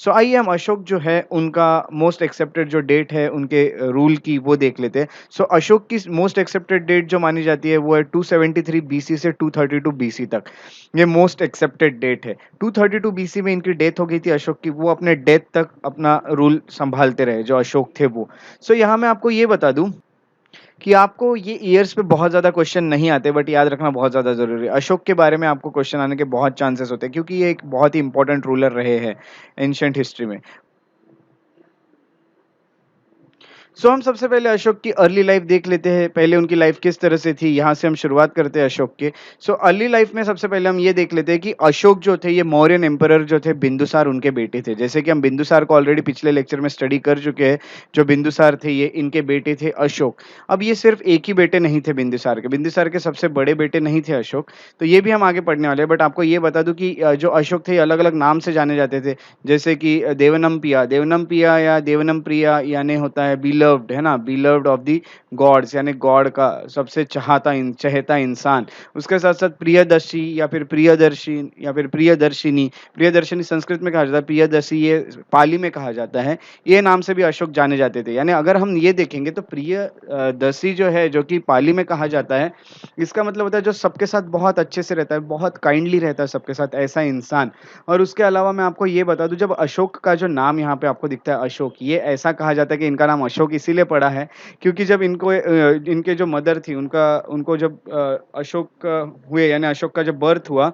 सो आइए हम अशोक जो है उनका मोस्ट एक्सेप्टेड जो डेट है उनके रूल की वो देख लेते हैं। सो अशोक की मोस्ट एक्सेप्टेड डेट जो मानी जाती है वो है 273 बीसी से 232 बीसी तक। ये मोस्ट एक्सेप्टेड डेट है। 232 बीसी में इनकी डेथ हो गई थी अशोक की। वो अपने डेथ तक अपना रूल संभालते रहे जो अशोक थे वो। सो यहाँ मैं आपको ये बता दूं कि आपको ये ईयर्स पे बहुत ज़्यादा क्वेश्चन नहीं आते, बट याद रखना बहुत ज़्यादा ज़रूरी है। अशोक के बारे में आपको क्वेश्चन आने के बहुत चांसेस होते हैं क्योंकि ये एक बहुत ही इंपॉर्टेंट रूलर रहे हैं एंशिएंट हिस्ट्री में। हम सबसे पहले अशोक की अर्ली लाइफ देख लेते हैं। पहले उनकी लाइफ किस तरह से थी, यहाँ से हम शुरुआत करते हैं अशोक के। अर्ली लाइफ में सबसे पहले हम ये देख लेते हैं कि अशोक जो थे ये मौर्यन एम्परर जो थे बिंदुसार उनके बेटे थे। जैसे कि हम बिंदुसार को ऑलरेडी पिछले लेक्चर में स्टडी कर चुके हैं। जो बिंदुसार थे ये इनके बेटे थे अशोक। अब ये सिर्फ एक ही बेटे नहीं थे बिंदुसार के सबसे बड़े बेटे नहीं थे अशोक। तो ये भी हम आगे पढ़ने वाले हैं, बट आपको ये बता दूं कि जो अशोक थे ये अलग अलग नाम से जाने जाते थे। जैसे कि देवनम पिया या देवनम प्रिया यानी होता है बिलव्ड, है ना, बिलव्ड ऑफ द गॉड्स यानी गॉड का सबसे चहेता इंसान। उसके साथ साथ प्रियदर्शी या फिर प्रियदर्शी या फिर प्रियदर्शिनी। प्रियदर्शिनी संस्कृत में कहा जाता है, प्रियदर्शी ये पाली में कहा जाता है। ये नाम से भी अशोक जाने जाते थे। यानी अगर हम ये देखेंगे तो प्रियदर्शी जो है जो कि पाली में कहा जाता है, इसका मतलब होता है जो सबके साथ बहुत अच्छे से रहता है, बहुत काइंडली रहता है सबके साथ, ऐसा इंसान। और उसके अलावा मैं आपको ये बता दूं, जब अशोक का जो नाम यहाँ पे आपको दिखता है अशोक, ये ऐसा कहा जाता है कि इनका नाम अशोक इसीलिए पड़ा है क्योंकि जब इनको इनके जो मदर थी उनका उनको जब अशोक हुए यानी अशोक का जब बर्थ हुआ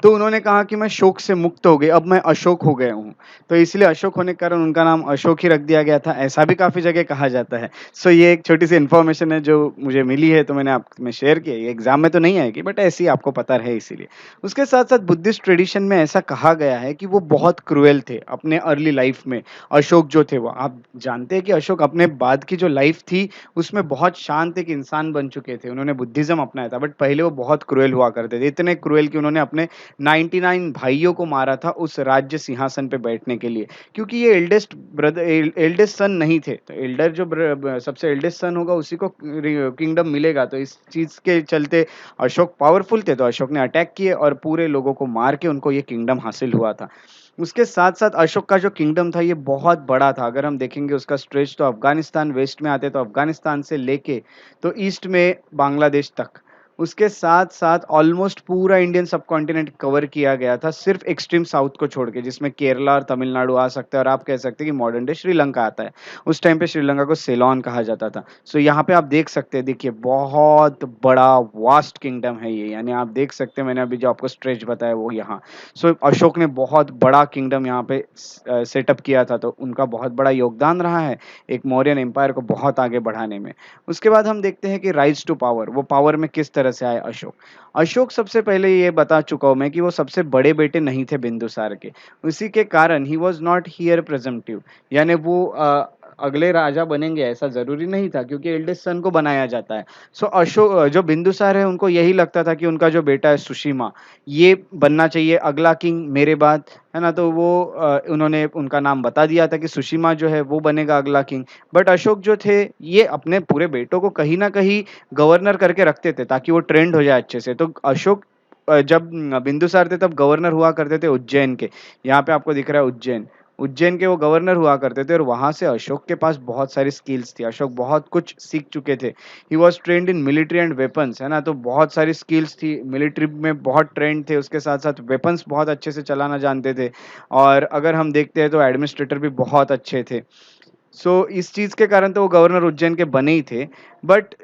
तो उन्होंने कहा कि मैं शोक से मुक्त हो गई, अब मैं अशोक हो गया हूँ। तो इसलिए अशोक होने के कारण उनका नाम अशोक ही रख दिया गया था, ऐसा भी काफ़ी जगह कहा जाता है। ये एक छोटी-सी इन्फॉर्मेशन है जो मुझे मिली है, तो मैंने आप में शेयर की है। ये एग्ज़ाम में तो नहीं आएगी, बट ऐसे ही आपको पता रहे इसीलिए। उसके साथ-साथ बुद्धिस्ट ट्रेडिशन में ऐसा कहा गया है कि वो बहुत क्रूएल थे अपने अर्ली लाइफ़ में। अशोक जो थे वो, आप जानते हैं कि अशोक अपने बाद की जो लाइफ़ थी, उसमें बहुत शांत एक इंसान बन चुके थे। उन्होंने बुद्धिज़्म अपनाया था, बट पहले वो बहुत क्रूएल हुआ करते थे। इतने क्रूएल कि उन्होंने अपने 99 भाइयों को मारा था उस राज्य सिंहासन पे बैठने के लिए, क्योंकि ये एल्डेस्ट सन नहीं थे। तो एल्डर जो सबसे एल्डेस्ट सन होगा उसी को किंगडम मिलेगा। तो इस चीज के चलते अशोक पावरफुल थे, तो अशोक ने अटैक किए और पूरे लोगों को मार के उनको ये किंगडम हासिल हुआ था। उसके साथ साथ अशोक का जो किंगडम था ये बहुत बड़ा था। अगर हम देखेंगे उसका स्ट्रेच, तो अफगानिस्तान वेस्ट में आते तो अफगानिस्तान से लेके तो ईस्ट में बांग्लादेश तक, उसके साथ-साथ ऑलमोस्ट पूरा इंडियन सबकॉन्टिनेंट कवर किया गया था, सिर्फ एक्सट्रीम साउथ को छोड़ के, जिसमें केरला और तमिलनाडु आ सकता है और आप कह सकते हैं कि मॉडर्न डे श्रीलंका आता है। उस टाइम पे श्रीलंका को सेलोन कहा जाता था। यहाँ पे आप देख सकते हैं, देखिए बहुत बड़ा वास्ट किंगडम है ये, यानी आप देख सकते हैं मैंने अभी जो आपको स्ट्रेच बताया वो यहाँ। अशोक ने बहुत बड़ा किंगडम यहाँ पे सेटअप किया था, तो उनका बहुत बड़ा योगदान रहा है एक मौर्यन एम्पायर को बहुत आगे बढ़ाने में। उसके बाद हम देखते हैं कि राइज टू पावर, वो पावर में किस तरह से आए अशोक। अशोक सबसे पहले ये बता चुका हूँ मैं कि वो सबसे बड़े बेटे नहीं थे बिंदुसार के। उसी के कारण ही वाज़ नॉट हियर प्रेज़म्पटिव, यानी वो अगले राजा बनेंगे ऐसा ज़रूरी नहीं था क्योंकि एल्डेस्ट सन को बनाया जाता है। जो बिंदुसार है उनको यही लगता था कि उनका जो बेटा है सुशीमा, ये बनना चाहिए अगला किंग मेरे बाद, है ना? तो वो उन्होंने उनका नाम बता दिया था कि सुशीमा जो है वो बनेगा अगला किंग। बट अशोक जो थे ये अपने पूरे बेटों को कहीं न कहीं गवर्नर करके रखते थे ताकि वो ट्रेंड हो जाए अच्छे से। तो अशोक जब बिंदुसार थे तब गवर्नर हुआ करते थे उज्जैन के। यहाँ पे आपको दिख रहा है उज्जैन। उज्जैन के वो गवर्नर हुआ करते थे और वहाँ से अशोक के पास बहुत सारी स्किल्स थी। अशोक बहुत कुछ सीख चुके थे। He was trained in military and weapons, है ना? तो बहुत सारी स्किल्स थी। मिलिट्री में बहुत ट्रेन्ड थे, उसके साथ-साथ वेपन्स बहुत अच्छे से चलाना जानते थे और अगर हम देखते हैं तो एडमिनिस्ट्रेटर भी बहुत अच्छे थे। इस चीज़ के कारण तो वो गवर्नर उज्जैन के बने ही थे। बट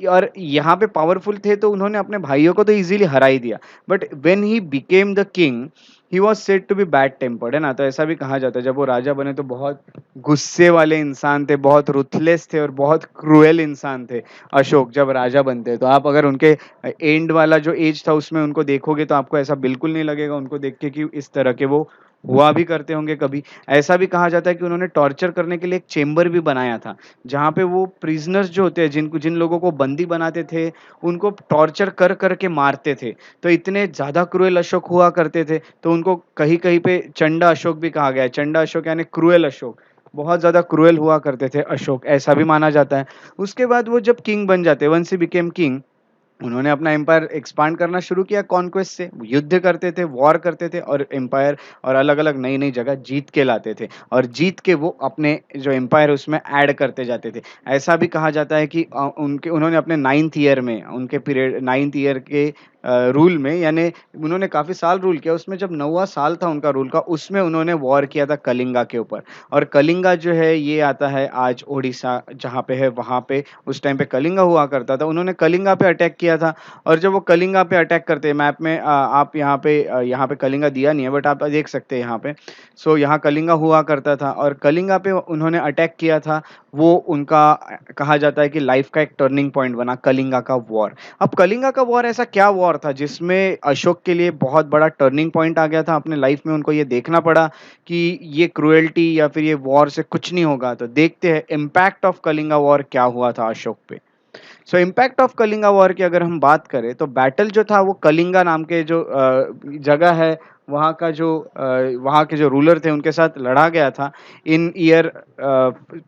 और यहाँ पे पावरफुल थे तो उन्होंने अपने भाइयों को तो ईज़िली हरा ही दिया। But when he became the king, he was said to be bad tempered, है ना? तो ऐसा भी कहा जाता है जब वो राजा बने तो बहुत गुस्से वाले इंसान थे, बहुत रुथलेस थे और बहुत क्रूएल इंसान थे अशोक जब राजा बनते। तो आप अगर उनके एंड वाला जो एज था उसमें उनको देखोगे तो आपको ऐसा बिल्कुल नहीं लगेगा उनको देख के कि इस तरह के वो हुआ भी करते होंगे कभी। ऐसा भी कहा जाता है कि उन्होंने टॉर्चर करने के लिए एक चेंबर भी बनाया था, जहाँ पे वो प्रिज़नर्स जो होते हैं जिन लोगों को बंदी बनाते थे, उनको टॉर्चर कर के मारते थे। तो इतने ज़्यादा क्रूएल अशोक हुआ करते थे, तो उनको कहीं-कहीं पे चंडा अशोक भी कहा गया है। चंडा अशोक यानी क्रूएल अशोक। बहुत ज़्यादा क्रूएल हुआ करते थे अशोक, ऐसा भी माना जाता है। उसके बाद वो जब किंग बन जाते, वन्स ही बिकेम किंग, उन्होंने अपना एम्पायर एक्सपांड करना शुरू किया कॉन्क्वेस्ट से, युद्ध करते थे, वॉर करते थे और एम्पायर और अलग-अलग नई-नई जगह जीत के लाते थे और जीत के वो अपने जो एम्पायर है उसमें ऐड करते जाते थे। ऐसा भी कहा जाता है कि उनके उन्होंने अपने 9th ईयर में उनके पीरियड 9th ईयर के रूल में यानी उन्होंने काफ़ी साल रूल किया, उसमें जब 9वाँ साल था उनका रूल का, उसमें उन्होंने वॉर किया था कलिंगा के ऊपर और कलिंगा जो है ये आता है आज ओडिशा जहाँ पे है, वहाँ पे उस टाइम पे कलिंगा हुआ करता था। उन्होंने कलिंगा पे अटैक किया था और जब वो कलिंगा पे अटैक करते हैं मैप में आप यहाँ पे कलिंगा दिया नहीं है बट आप देख सकते हैं यहाँ पे। सो यहाँ कलिंगा हुआ करता था और कलिंगा पे उन्होंने अटैक किया था। वो उनका कहा जाता है कि लाइफ का एक टर्निंग पॉइंट बना कलिंगा का वॉर। अब कलिंगा का वॉर ऐसा क्या वॉर था जिसमें अशोक के लिए बहुत बड़ा टर्निंग पॉइंट आ गया था अपने लाइफ में उनको ये देखना पड़ा कि ये क्रूएल्टी या फिर ये वॉर से कुछ नहीं होगा। तो देखते हैं इम्पैक्ट ऑफ कलिंगा वॉर क्या हुआ था अशोक पे। सो इम्पैक्ट ऑफ कलिंगा वॉर की अगर हम बात करें तो बैटल जो था वो कलिंगा नाम के जो जगह है वहाँ के जो रूलर थे उनके साथ लड़ा गया था इन ईयर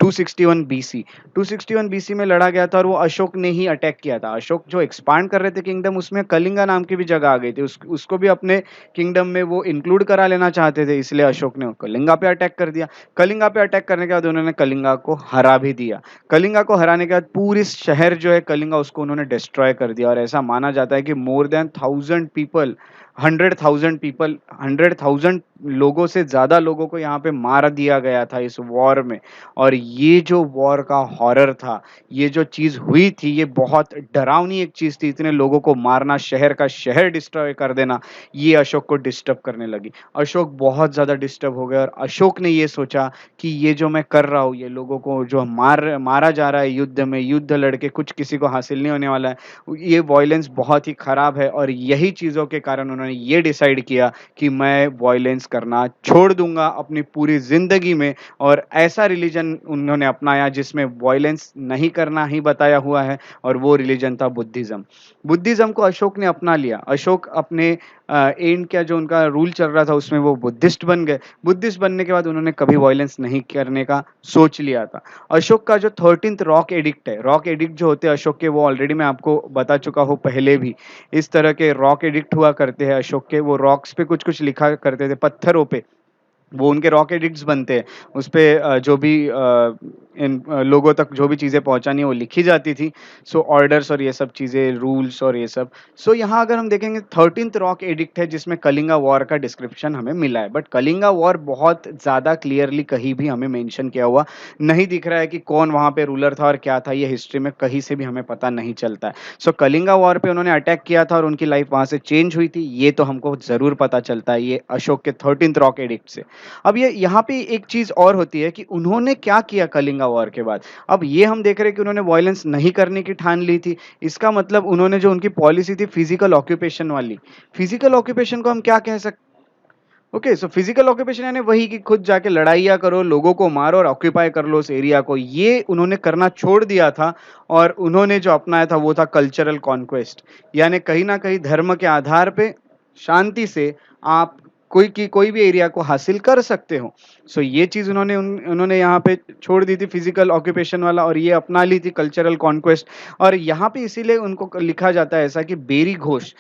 261 बीसी 261 बीसी में लड़ा गया था और वो अशोक ने ही अटैक किया था। अशोक जो एक्सपांड कर रहे थे किंगडम उसमें कलिंगा नाम की भी जगह आ गई थी, उसको भी अपने किंगडम में वो इंक्लूड करा लेना चाहते थे, इसलिए अशोक ने कलिंगा पे अटैक कर दिया। कलिंगा पे अटैक करने के बाद उन्होंने कलिंगा को हरा भी दिया। कलिंगा को हराने के बाद पूरी शहर जो है कलिंगा उसको उन्होंने डिस्ट्रॉय कर दिया और ऐसा माना जाता है कि मोर देन 1000 पीपल 100,000 पीपल 100,000 लोगों से ज़्यादा लोगों को यहाँ पे मार दिया गया था इस वॉर में। और ये जो वॉर का हॉरर था, ये जो चीज़ हुई थी, ये बहुत डरावनी एक चीज़ थी। इतने लोगों को मारना, शहर का शहर डिस्ट्रॉय कर देना, ये अशोक को डिस्टर्ब करने लगी। अशोक बहुत ज़्यादा डिस्टर्ब हो गए और अशोक ने ये सोचा कि ये जो मैं कर रहा हूँ, ये लोगों को जो मारा जा रहा है युद्ध में, युद्ध लड़के कुछ किसी को हासिल नहीं होने वाला है। ये वॉयलेंस बहुत ही खराब है और यही चीज़ों के कारण उन्होंने ये डिसाइड किया कि मैं वॉयलेंस करना छोड़ दूँगा अपनी पूरी ज़िंदगी में और ऐसा रिलीजन उन्होंने अपनाया जिसमें वॉयलेंस नहीं करना ही बताया हुआ है और वो रिलीजन था बुद्धिज़्म। बुद्धिज़्म को अशोक ने अपना लिया। अशोक अपने एंड का जो उनका रूल चल रहा था उसमें वो बुद्धिस्ट बन गए। बुद्धिस्ट बनने के बाद उन्होंने कभी वॉयलेंस नहीं करने का सोच लिया था। अशोक का जो 13th रॉक एडिक्ट है, रॉक एडिक्ट जो होते हैं अशोक के वो ऑलरेडी मैं आपको बता चुका हूँ पहले भी। इस तरह के रॉक एडिक्ट हुआ करते हैं अशोक के, वो रॉक्स पे कुछ-कुछ लिखा करते थे, पत्थरों पे। वो उनके रॉक एडिक्ट्स बनते हैं। उसपे जो भी लोगों तक जो भी चीज़ें पहुँचानी है वो लिखी जाती थी। सो ऑर्डर्स और ये सब चीज़ें, रूल्स और ये सब। सो यहाँ अगर हम देखेंगे 13th रॉक एडिक्ट है जिसमें कलिंगा वॉर का डिस्क्रिप्शन हमें मिला है। बट कलिंगा वॉर बहुत ज़्यादा क्लियरली कहीं भी हमें मेंशन किया हुआ नहीं दिख रहा है कि कौन वहाँ पे रूलर था और क्या था, ये हिस्ट्री में कहीं से भी हमें पता नहीं चलता है। सो कलिंगा वॉर पे उन्होंने अटैक किया था और उनकी लाइफ वहाँ से चेंज हुई थी, ये तो हमको ज़रूर पता चलता है, ये अशोक के 13th रॉक एडिक्ट से। अब ये यहाँ पे एक चीज़ और होती है कि उन्होंने क्या किया कलिंगा वॉर के बाद। अब ये हम देख रहे हैं कि उन्होंने वॉयलेंस नहीं करने की ठान ली थी। इसका मतलब उन्होंने जो उनकी पॉलिसी थी फिज़िकल ऑक्यूपेशन वाली, फिज़िकल ऑक्यूपेशन को हम क्या कह सक ओके, सो फिज़िकल ऑक्यूपेशन यानी वही कि खुद जाके लड़ाइयाँ करो, लोगों को मारो और ऑक्यूपाई कर लो उस एरिया को। ये उन्होंने करना छोड़ दिया था और उन्होंने जो अपनाया था वो था कल्चरल कॉन्क्वेस्ट। यानी कहीं न कहीं धर्म के आधार पे शांति से आप कोई भी एरिया को हासिल कर सकते हो। सो ये चीज़ उन्होंने यहाँ पे छोड़ दी थी फिज़िकल ऑक्यूपेशन वाला और ये अपना ली थी कल्चरल कॉन्क्वेस्ट और यहाँ पे इसीलिए उनको लिखा जाता है ऐसा कि बेरी घोष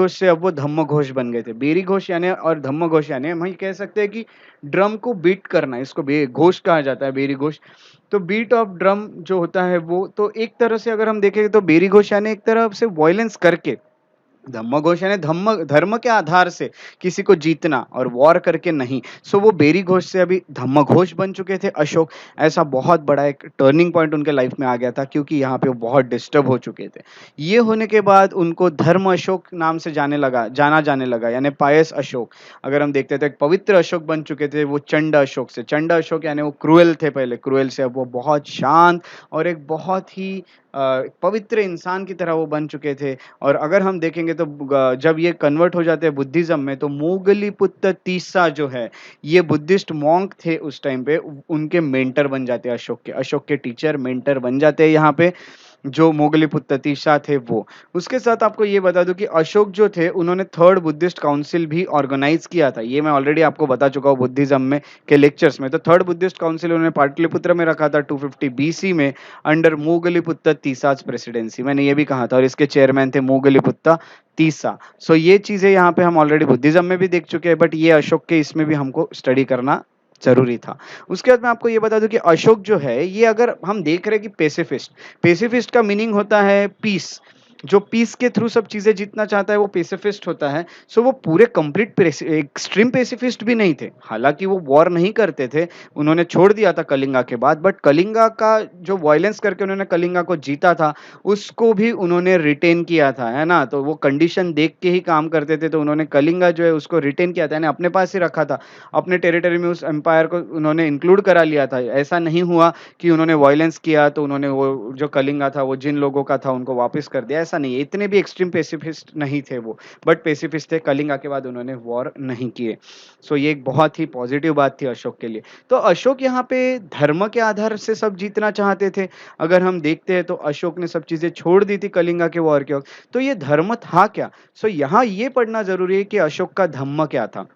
से अब वो धम्म घोष बन गए थे। बेरी घोष यानी और धम्म घोष यानी हम ये कह सकते हैं कि ड्रम को बीट करना, इसको घोष कहा जाता है, बेरी घोष। तो बीट ऑफ ड्रम जो होता है वो तो एक तरह से अगर हम देखें तो बेरी घोष यानी एक तरह से वॉयलेंस करके धम्मघोष यानी धर्म के आधार से किसी को जीतना और वॉर करके नहीं। सो वो बेरी घोष से अभी धम्मघोष बन चुके थे अशोक। ऐसा बहुत बड़ा एक टर्निंग पॉइंट उनके लाइफ में आ गया था क्योंकि यहाँ पे वो बहुत डिस्टर्ब हो चुके थे। ये होने के बाद उनको धर्म अशोक नाम से जाना जाने लगा यानी पायस अशोक। अगर हम देखते थे एक पवित्र अशोक बन चुके थे वो चंड अशोक से। चंड अशोक यानी वो क्रूएल थे पहले, क्रूएल से अब वो बहुत शांत और एक बहुत ही पवित्र इंसान की तरह वो बन चुके थे। और अगर हम देखेंगे तो जब ये कन्वर्ट हो जाते हैं बुद्धिज़्म में तो मोगलीपुत्र तीसरा जो है, ये बुद्धिस्ट मॉन्क थे उस टाइम पे, उनके मेंटर बन जाते हैं अशोक के टीचर मेंटर बन जाते हैं यहाँ पे। जो मोगलीपुत्र तीसरा थे वो। उसके साथ आपको ये बता दूँ कि अशोक जो थे उन्होंने थर्ड बुद्धिस्ट काउंसिल भी ऑर्गेनाइज़ किया था। ये मैं ऑलरेडी आपको बता चुका हूँ बुद्धिज़्म में के लेक्चर्स में। तो थर्ड बुद्धिस्ट काउंसिल उन्होंने पाटलिपुत्र में रखा था 250 बीसी में अंडर मोगलीपुत्र तीसरा's प्रेसिडेंसी। मैंने ये भी कहा था और इसके चेयरमैन थे मोगलीपुत्र तीसरा। सो ये चीज़ें यहाँ पे हम ऑलरेडी बुद्धिज़्म में भी देख चुके हैं बट ये अशोक के इसमें भी हमको स्टडी करना ज़रूरी था। उसके बाद मैं आपको ये बता दूँ कि अशोक जो है ये अगर हम देख रहे हैं कि पेसिफिस्ट का मीनिंग होता है पीस। जो पीस के थ्रू सब चीज़ें जीतना चाहता है वो पेसिफिस्ट होता है। सो वो पूरे कंप्लीट एक्सट्रीम पेसिफिस्ट भी नहीं थे। हालाँकि वो वॉर नहीं करते थे, उन्होंने छोड़ दिया था कलिंगा के बाद बट कलिंगा का जो वायलेंस करके उन्होंने कलिंगा को जीता था, उसको भी उन्होंने रिटेन किया था, है ना? तो वो कंडीशन देख के ही काम करते थे, तो उन्होंने कलिंगा जो है उसको रिटेन किया था, यानी अपने पास ही रखा था। अपने टेरिटरी में उस एम्पायर को उन्होंने इंक्लूड करा लिया था। ऐसा नहीं हुआ कि उन्होंने वायलेंस किया तो उन्होंने वो जो कलिंगा था वो जिन लोगों का था उनको वापस कर दिया, ऐसा नहीं है। इतने भी एक्सट्रीम पेसिफिस्ट नहीं थे वो, बट पेसिफिस्ट थे। कलिंगा के बाद उन्होंने वॉर नहीं किए। सो ये एक बहुत ही पॉजिटिव बात थी अशोक के लिए। तो अशोक यहाँ पे धर्म के आधार से सब जीतना चाहते थे। अगर हम देखते हैं तो अशोक ने सब चीज़ें छोड़ दी थी कलिंगा के वॉर के वक़्त। तो ये धर्म था क्या? सो यहाँ ये पढ़ना ज़रूरी है कि अशोक का धम्म क्या था?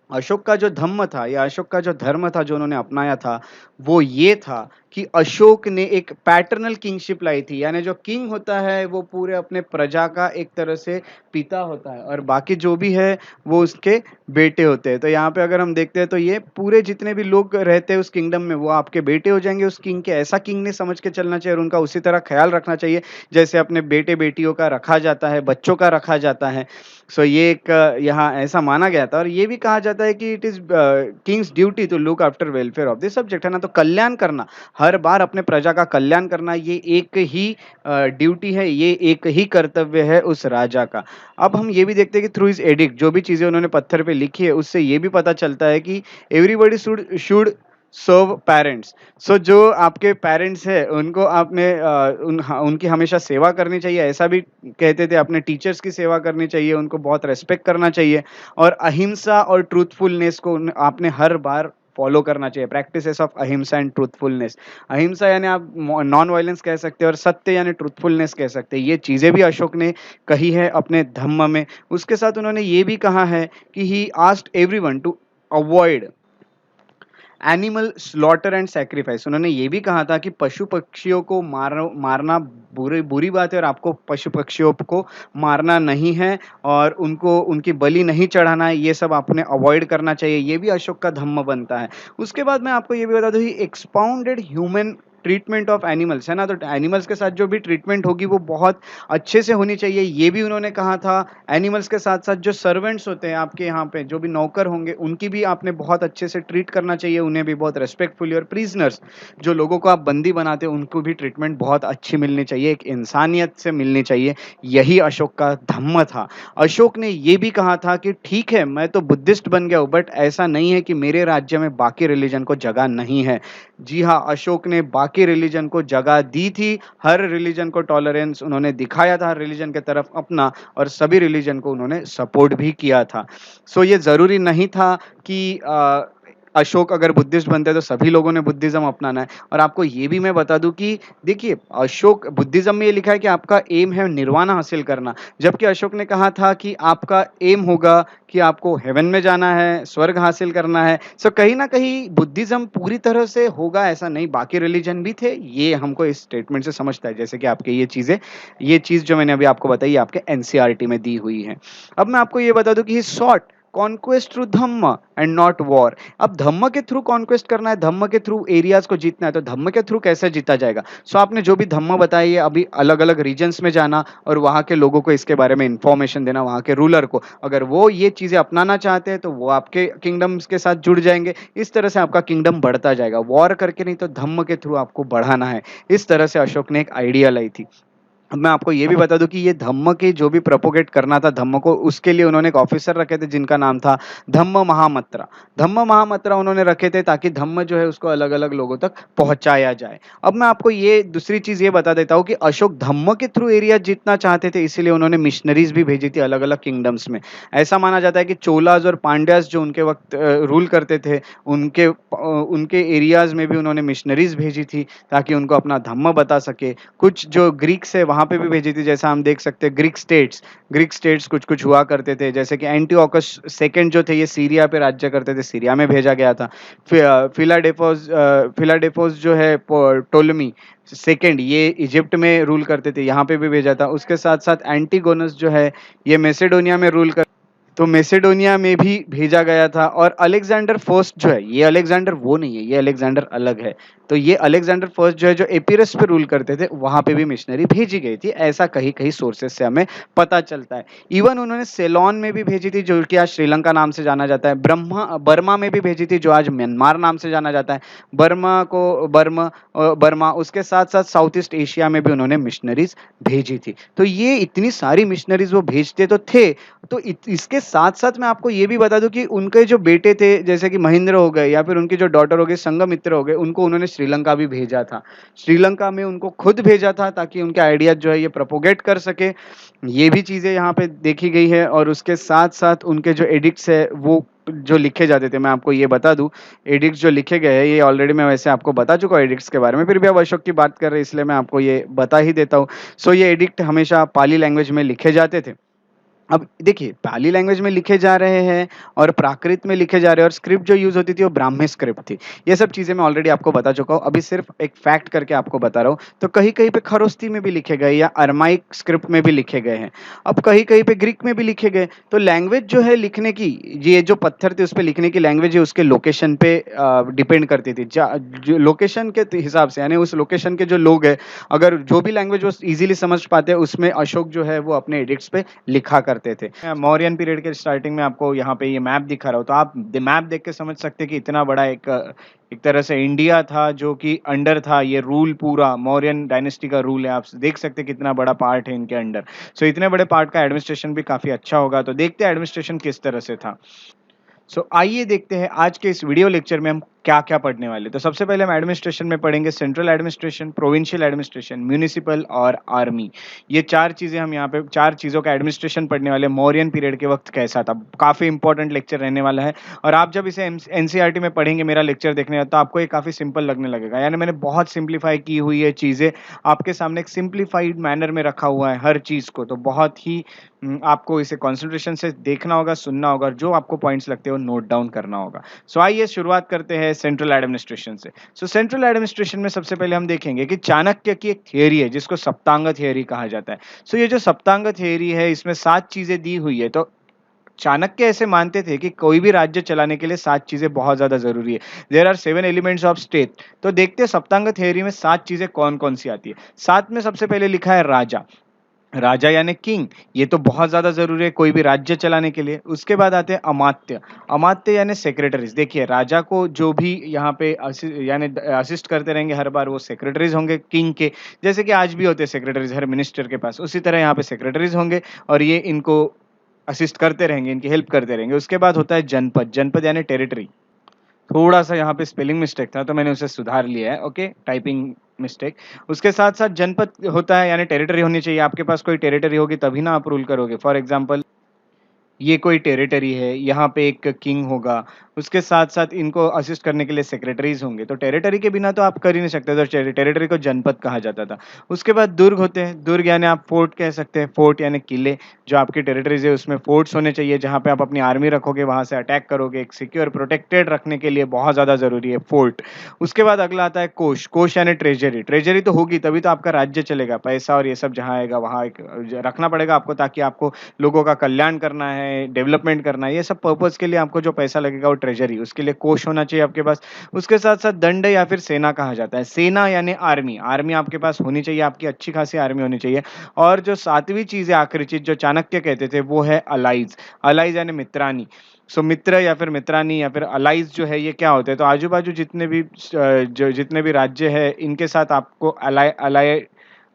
अशोक का जो धम्म था या अशोक का जो धर्म था जो उन्होंने अपनाया था, वो ये था कि अशोक ने एक पैटर्नल किंगशिप लाई थी। यानी जो किंग होता है वो पूरे अपने प्रजा का एक तरह से पिता होता है और बाकी जो भी है वो उसके बेटे होते हैं। तो यहाँ पे अगर हम देखते हैं तो ये पूरे जितने भी लोग रहते हैं उस किंगडम में वो आपके बेटे हो जाएँगे उस किंग के। ऐसा किंग ने समझ के चलना चाहिए और उनका उसी तरह ख़्याल रखना चाहिए जैसे अपने बेटे-बेटियों का रखा जाता है, बच्चों का रखा जाता है। सो ये एक यहाँ ऐसा माना गया था और ये भी कहा जाता है कि it is king's duty to look after welfare of the subject, है ना? तो कल्याण करना, हर बार अपने प्रजा का कल्याण करना ये एक ही ड्यूटी है, ये एक ही कर्तव्य है उस राजा का। अब हम ये भी देखते हैं कि थ्रू हिज़ एडिक्ट जो भी चीज़ें उन्होंने पत्थर पे लिखी है, उससे ये भी पता चलता है कि एवरीबॉडी शुड सर्व पेरेंट्स। सो जो आपके पेरेंट्स हैं उनको आपने उनकी हमेशा सेवा करनी चाहिए, ऐसा भी कहते थे। अपने टीचर्स की सेवा करनी चाहिए, उनको बहुत रिस्पेक्ट करना चाहिए और अहिंसा और ट्रूथफुलनेस को आपने हर बार फॉलो करना चाहिए। प्रैक्टिसेस ऑफ अहिंसा एंड ट्रूथफुलनेस। अहिंसा यानी आप नॉन वायलेंस कह सकते हैं और सत्य यानी ट्रूथफुलनेस कह सकते हैं। ये चीज़ें भी अशोक ने कही है अपने धम्म में। उसके साथ उन्होंने ये भी कहा है कि he asked everyone to avoid animal slaughter and sacrifice. उन्होंने ये भी कहा था कि पशु-पक्षियों को मारना बुरी बात है और आपको पशु-पक्षियों को मारना नहीं है और उनको उनकी बलि नहीं चढ़ाना है, ये सब आपने अवॉइड करना चाहिए। ये भी अशोक का धम्म बनता है। उसके बाद मैं आपको ये भी बता दूँ, he expounded human treatment of animals, है ना? तो एनिमल्स के साथ जो भी ट्रीटमेंट होगी वो बहुत अच्छे से होनी चाहिए, ये भी उन्होंने कहा था। एनिमल्स के साथ-साथ जो सर्वेंट्स होते हैं आपके यहाँ पे, जो भी नौकर होंगे, उनकी भी आपने बहुत अच्छे से ट्रीट करना चाहिए, उन्हें भी बहुत रिस्पेक्टफुली। और प्रिज़नर्स, जो लोगों को आप बंदी बनाते हो, उनको भी ट्रीटमेंट बहुत अच्छी मिलनी चाहिए, एक इंसानियत से मिलनी चाहिए। यही अशोक का धम्म था। अशोक ने ये भी कहा था कि ठीक है, मैं तो बुद्धिस्ट बन गया हूँ, बट ऐसा नहीं है कि मेरे राज्य में बाकी रिलिजन को जगह नहीं है। जी हाँ, अशोक ने बाकी रिलिजन को जगह दी थी। हर रिलिजन को टॉलरेंस उन्होंने दिखाया था, हर रिलिजन की तरफ अपना, और सभी रिलिजन को उन्होंने सपोर्ट भी किया था। सो ये ज़रूरी नहीं था कि अशोक अगर बुद्धिस्ट बनते हैं तो सभी लोगों ने बुद्धिज़्म अपनाना है। और आपको ये भी मैं बता दूँ कि देखिए, अशोक बुद्धिज़्म में ये लिखा है कि आपका एम है निर्वाण हासिल करना, जबकि अशोक ने कहा था कि आपका एम होगा कि आपको हेवन में जाना है, स्वर्ग हासिल करना है। सो कहीं न कहीं बुद्धिज़्म पूरी तरह से होगा ऐसा नहीं, बाकी रिलिजन भी थे, ये हमको इस स्टेटमेंट से समझता है। जैसे कि आपके ये चीज़ जो मैंने अभी आपको बताई, आपके एनसीईआरटी में दी हुई है। अब मैं आपको ये बता दूँ कि he sought conquest through Dhamma and not war. अब धम्म के थ्रू कॉन्क्वेस्ट करना है, धम्म के थ्रू एरियाज़ को जीतना है, तो धम्म के थ्रू कैसे जीता जाएगा? सो आपने जो भी धम्म बताई है, अभी अलग-अलग रीजन्स में जाना और वहाँ के लोगों को इसके बारे में इन्फॉर्मेशन देना, वहाँ के रूलर को। अगर वो ये चीज़ें अपनाना चाहते हैं, तो वो आपके किंगडम्स के साथ जुड़ जाएँगे। इस तरह से आपका किंगडम बढ़ता जाएगा। वॉर करके नहीं, तो धम्म के थ्रू आपको बढ़ाना है। इस तरह से अशोक ने एक आइडिया लाई थी। अब मैं आपको ये भी बता दूँ कि ये धम्म के जो भी प्रोपोगेट करना था धम्म को, उसके लिए उन्होंने एक ऑफिसर रखे थे जिनका नाम था धम्म महामत्रा। धम्म महामत्रा उन्होंने रखे थे ताकि धम्म जो है उसको अलग-अलग लोगों तक पहुँचाया जाए। अब मैं आपको ये दूसरी चीज़ ये बता देता हूँ कि अशोक धम्म के थ्रू एरिया जीतना चाहते थे, इसीलिए उन्होंने मिशनरीज़ भी भेजी थी अलग-अलग किंगडम्स में। ऐसा माना जाता है कि चोलाज़ और पांड्याज़ जो उनके वक़्त रूल करते थे, उनके एरियाज़ में भी उन्होंने मिशनरीज़ भेजी थी ताकि उनको अपना धम्म बता सके। कुछ जो ग्रीक्स है वहाँ पे भी भेजी थी, जैसा हम देख सकते हैं ग्रीक स्टेट्स कुछ-कुछ हुआ करते थे, जैसे कि एंटिओकस सेकंड जो थे ये सीरिया पे राज्य करते थे, सीरिया में भेजा गया था। फिलाडेल्फोस जो है टोलेमी सेकंड ये इजिप्ट में रूल करते थे, यहाँ पे भी भेजा था। उसके साथ-साथ एंटिगोनस जो है ये मैसेडोनिया में रूल कर तो मैसेडोनिया में भी भेजा गया था। और अलेक्जेंडर फर्स्ट जो है, ये अलेक्जेंडर वो नहीं है, ये अलेक्जेंडर अलग है। तो ये अलेक्जेंडर फर्स्ट जो है, जो एपिरस पे रूल करते थे, वहाँ पे भी मिशनरी भेजी गई थी, ऐसा कहीं-कहीं सोर्सेस से हमें पता चलता है। इवन उन्होंने सेलोन में भी भेजी थी, जो कि आज श्रीलंका नाम से जाना जाता है। बर्मा में भी भेजी थी, जो आज म्यांमार नाम से जाना जाता है। बर्मा, उसके साथ-साथ साउथ ईस्ट एशिया में भी उन्होंने मिशनरीज़ भेजी थी। तो ये इतनी सारी मिशनरीज़ वो भेजते तो थे, तो इसके साथ-साथ मैं आपको ये भी बता दूँ कि उनके जो बेटे थे, जैसे कि महेंद्र हो गए या फिर उनकी जो डॉटर हो गई संघमित्र हो गए, उनको उन्होंने श्रीलंका भी भेजा था। श्रीलंका में उनको खुद भेजा था ताकि उनके आइडियाज़ जो है ये प्रोपोगेट कर सके। ये भी चीज़ें यहाँ पे देखी गई है। और उसके साथ-साथ उनके जो एडिक्ट्स है वो जो लिखे जाते थे, मैं आपको ये बता दूँ, एडिक्ट्स जो लिखे गए हैं ये ऑलरेडी मैं वैसे आपको बता चुका हूँ एडिक्ट्स के बारे में, फिर भी अब अशोक की बात कर रहे हैं इसलिए मैं आपको ये बता ही देता हूँ। सो ये एडिक्ट हमेशा पाली लैंग्वेज में लिखे जाते थे। अब देखिए, पाली लैंग्वेज में लिखे जा रहे हैं और प्राकृत में लिखे जा रहे हैं, और स्क्रिप्ट जो यूज़ होती थी वो ब्राह्मी स्क्रिप्ट थी। ये सब चीज़ें मैं ऑलरेडी आपको बता चुका हूँ, अभी सिर्फ़ एक फैक्ट करके आपको बता रहा हूँ। तो कहीं-कहीं पे खरोस्ती में भी लिखे गए या अरमाइक स्क्रिप्ट में भी लिखे गए हैं। अब कहीं-कहीं पे ग्रीक में भी लिखे गए। तो लैंग्वेज जो है लिखने की, ये जो पत्थर थे उसपे लिखने की लैंग्वेज है उसके लोकेशन पे डिपेंड करती थी। जो लोकेशन के हिसाब से, यानी उस लोकेशन के जो लोग हैं, अगर जो भी लैंग्वेज वो ईज़िली समझ पाते हैं, उसमें अशोक जो है वो अपने एडिक्ट्स पे लिखा करते थे। मैं मौर्यन पीरियड के स्टार्टिंग में आपको यहाँ पे ये मैप दिखा रहा हूँ, तो आप मैप देख के समझ सकते हैं कि इतना बड़ा एक तरह से इंडिया था जो कि अंडर था, ये रूल पूरा मौर्यन डायनेस्टी का रूल है। आप देख सकते हैं कितना बड़ा पार्ट है इनके अंडर। सो इतने बड़े पार्ट का एडमिनिस्ट्रेशन भी काफ़ी अच्छा होगा। तो देखते हैं एडमिनिस्ट्रेशन किस तरह से था। सो आइए देखते हैं आज के इस वीडियो लेक्चर में हम क्या-क्या पढ़ने वाले हैं। तो सबसे पहले हम एडमिनिस्ट्रेशन में पढ़ेंगे central administration, provincial administration, municipal और आर्मी। ये 4 चीज़ें हम यहाँ पे 4 चीज़ों का एडमिनिस्ट्रेशन पढ़ने वाले हैं। मौर्यन पीरियड के वक़्त कैसा था, काफ़ी इंपॉर्टेंट लेक्चर रहने वाला है। और आप जब इसे एनसीईआरटी में पढ़ेंगे मेरा लेक्चर देखने का, तो आपको ये काफ़ी सिंपल लगने लगेगा। यानी मैंने बहुत सिंप्लीफाई की हुई है चीज़ें, आपके सामने एक सिंप्लीफाइड मैनर में रखा हुआ है हर चीज़ को। तो बहुत ही आपको इसे कंसंट्रेशन से देखना होगा, सुनना होगा, और जो आपको पॉइंट्स लगते हैं वो नोट डाउन करना होगा। सो आइए शुरुआत करते हैं सेंट्रल एडमिनिस्ट्रेशन से। सो सेंट्रल एडमिनिस्ट्रेशन में सबसे पहले हम देखेंगे कि चाणक्य की एक थियरी है जिसको सप्तांग थियरी कहा जाता है। सो ये जो सप्तांग थियरी है इसमें 7 चीज़ें दी हुई है। तो चाणक्य ऐसे मानते थे कि कोई भी राज्य चलाने के लिए 7 चीज़ें बहुत ज़्यादा ज़रूरी है। There are 7 elements of state. तो देखते हैं सप्तांग थियरी में 7 चीज़ें कौन-कौन सी आती है। 7 में सबसे पहले लिखा है राजा। राजा यानी किंग, ये तो बहुत ज़्यादा ज़रूरी है कोई भी राज्य चलाने के लिए। उसके बाद आते हैं अमात्य। अमात्य यानी सेक्रेटरीज़। देखिए राजा को जो भी यहाँ पे असिस्ट करते रहेंगे हर बार, वो सेक्रेटरीज़ होंगे किंग के। जैसे कि आज भी होते हैं सेक्रेटरीज़ हर मिनिस्टर के पास, उसी तरह यहाँ पे सेक्रेटरीज़ होंगे और ये इनको असिस्ट करते रहेंगे, इनकी हेल्प करते रहेंगे। उसके बाद होता है जनपद। जनपद यानी टेरिटरी। थोड़ा-सा यहाँ पे स्पेलिंग मिस्टेक था तो मैंने उसे सुधार लिया है, ओके, टाइपिंग मिस्टेक। उसके साथ-साथ जनपद होता है यानी टेरिटरी होनी चाहिए, आपके पास कोई टेरिटरी होगी तभी ना आप रूल करोगे। फॉर एग्ज़ाम्पल ये कोई टेरिटरी है, यहाँ पे एक किंग होगा, उसके साथ-साथ इनको असिस्ट करने के लिए सेक्रेटरीज़ होंगे, तो टेरिटरी के बिना तो आप कर ही नहीं सकते, तो टेरिटरी को जनपद कहा जाता था। उसके बाद दुर्ग होते हैं, दुर्ग यानी आप फोर्ट कह सकते हैं, फोर्ट यानी किले, जो आपकी टेरिटरीज़ है उसमें फोर्ट्स होने चाहिए, जहाँ पे आप अपनी आर्मी रखोगे, वहाँ से अटैक करोगे, एक सिक्योर प्रोटेक्टेड रखने के लिए बहुत ज़्यादा ज़रूरी है फोर्ट। उसके बाद अगला आता है कोष, कोष यानी ट्रेज़री, ट्रेज़री तो होगी तभी तो आपका राज्य चलेगा, पैसा और ये सब जहाँ आएगा वहाँ एक रखना पड़ेगा आपको, ताकि आपको लोगों का कल्याण करना है, डेवलपमेंट करना है, ये सब पर्पज़ के लिए आपको जो पैसा लगेगा वो ट्रेज़री, उसके लिए कोष होना चाहिए आपके पास। उसके साथ-साथ दंड या फिर सेना कहा जाता है। सेना यानी आर्मी, आर्मी आपके पास होनी चाहिए, आपकी अच्छी खासी आर्मी होनी चाहिए। और जो 7वीं चीज़ है, आखिरी चीज़ जो चाणक्य कहते थे वो है अलाइज़। अलाइज़ यानी मित्रानी। सो मित्र या फिर मित्रानी या फिर अलाइज़ जो है ये क्या होते हैं? तो आजू-बाजू जितने भी राज्य हैं इनके साथ आपको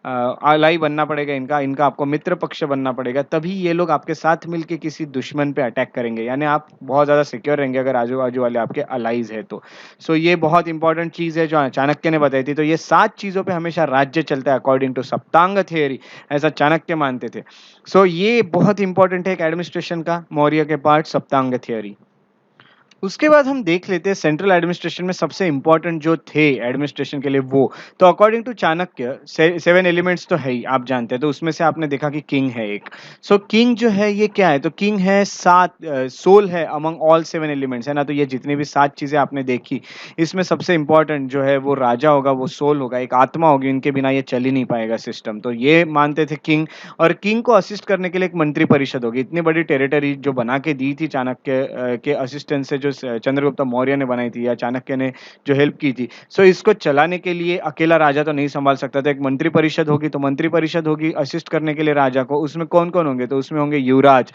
अलाई बनना पड़ेगा इनका, इनका आपको मित्र पक्ष बनना पड़ेगा, तभी ये लोग आपके साथ मिलके किसी दुश्मन पे अटैक करेंगे। यानी आप बहुत ज़्यादा सिक्योर रहेंगे अगर आजू-बाजू वाले आपके अलाइज़ हैं तो। सो ये बहुत इंपॉर्टेंट चीज़ है जो चाणक्य ने बताई थी। तो ये 7 चीज़ों पे हमेशा राज्य चलता है अकॉर्डिंग टू सप्तांग थियरी, ऐसा चाणक्य मानते थे। सो ये बहुत इंपॉर्टेंट है एक एडमिनिस्ट्रेशन का, मौर्य के पार्ट सप्तांग थियरी। उसके बाद हम देख लेते हैं सेंट्रल एडमिनिस्ट्रेशन में सबसे इंपॉर्टेंट जो थे एडमिनिस्ट्रेशन के लिए वो, तो अकॉर्डिंग टू चाणक्य 7 एलिमेंट्स तो है ही, आप जानते हैं। तो उसमें से आपने देखा कि किंग है एक। सो किंग जो है ये क्या है? तो किंग है सोल है अमंग ऑल 7 एलिमेंट्स, है ना? तो ये जितनी भी 7 चीजें आपने देखी, इसमें सबसे इंपॉर्टेंट जो है वो राजा होगा, वो सोल होगा, एक आत्मा होगी, इनके बिना ये चल ही नहीं पाएगा सिस्टम। तो ये मानते थे किंग। और किंग को असिस्ट करने के लिए एक मंत्री परिषद होगी। इतनी बड़ी टेरिटरी जो बना के दी थी चाणक्य के असिस्टेंस से, जो चंद्रगुप्त मौर्य ने बनाई थी या चाणक्य ने जो हेल्प की थी। सो इसको चलाने के लिए अकेला राजा तो नहीं संभाल सकता था, एक मंत्री परिषद होगी। तो मंत्री परिषद होगी असिस्ट करने के लिए राजा को। उसमें कौन कौन होंगे? तो उसमें होंगे युवराज।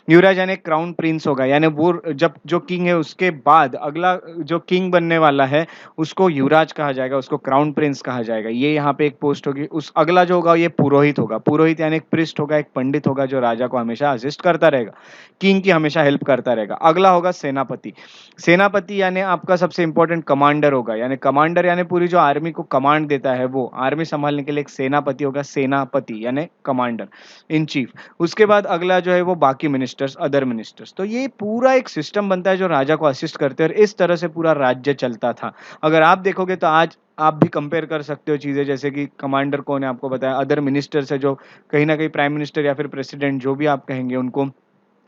युवराज यानी क्राउन प्रिंस होगा, यानी वो जब जो किंग है उसके बाद अगला जो किंग बनने वाला है उसको युवराज कहा जाएगा, उसको क्राउन प्रिंस कहा जाएगा। ये यहाँ पे एक पोस्ट होगी। उस अगला जो होगा ये पुरोहित होगा। पुरोहित यानी एक प्रिस्ट होगा, एक पंडित होगा जो राजा को हमेशा असिस्ट करता रहेगा, किंग की हमेशा हेल्प करता रहेगा। अगला होगा सेनापति। सेनापति यानी आपका सबसे इंपॉर्टेंट कमांडर होगा, यानी कमांडर यानी पूरी जो आर्मी को कमांड देता है, वो आर्मी संभालने के लिए एक सेनापति होगा। सेनापति यानी कमांडर इन चीफ। उसके बाद अगला जो है वो बाकी मिनिस्टर्स, अदर मिनिस्टर्स। तो ये पूरा एक सिस्टम बनता है जो राजा को असिस्ट करते हैं, और इस तरह से पूरा राज्य चलता था। अगर आप देखोगे तो आज आप भी कंपेयर कर सकते हो चीजें, जैसे कि कमांडर कौन है आपको बताया, अदर मिनिस्टर्स है जो कहीं ना कहीं प्राइम मिनिस्टर या फिर प्रेसिडेंट जो भी आप कहेंगे उनको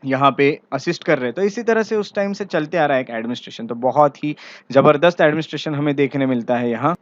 यहाँ पे असिस्ट कर रहे हैं। तो इसी तरह से उस टाइम से चलते आ रहा है एक एडमिनिस्ट्रेशन। तो बहुत ही जबरदस्त एडमिनिस्ट्रेशन हमें देखने मिलता है यहाँ।